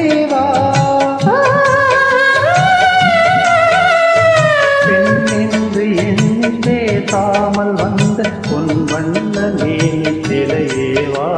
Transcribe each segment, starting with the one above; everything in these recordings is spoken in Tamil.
மலரேவா பெண்ணென்று எண்ணி பேசாமல் வந்த பொன் வண்ண மேனி சிலையேவா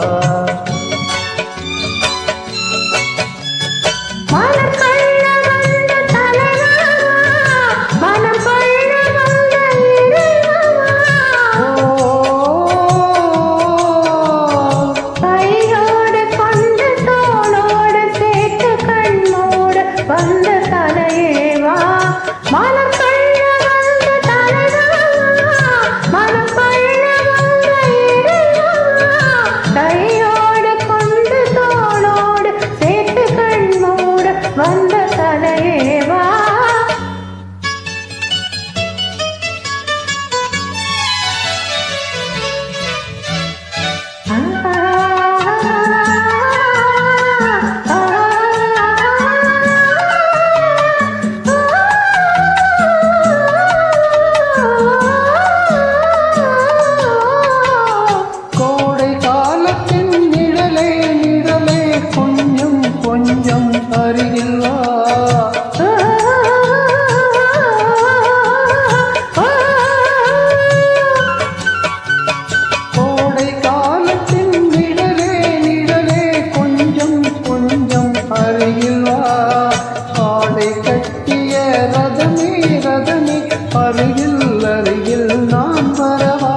அருகில் அருகில் நான் வரவா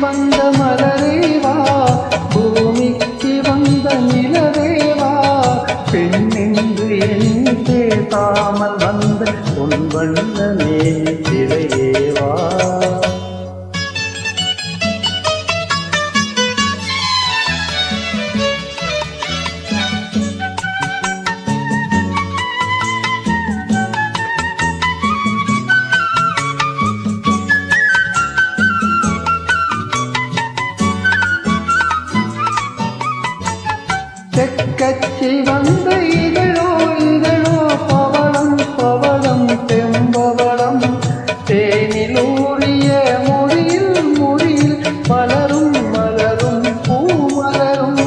வந்த மலரேவா பூமிக்கு வந்த நிலவேவா பெண்ணென்று எண்ணி பேசாமல் வந்த பொன் வண்ண மேனி சிலையேவா கச்சி வந்த இதழோ இதழோ பவளம் பவளம் தெம்பவளம் தேனில் ஊறிய மொழியில் மொழியில் மலரும் மலரும் பூ மலரும்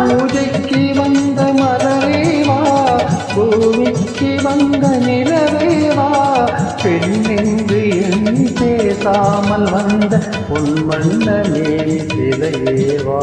பூஜைக்கு வந்த மலரேவா பூமிக்கு வந்த நிலவேவா பெண்ணென்று எண்ணி பேசாமல் வந்த பொன் வண்ண மேனி சிலையேவா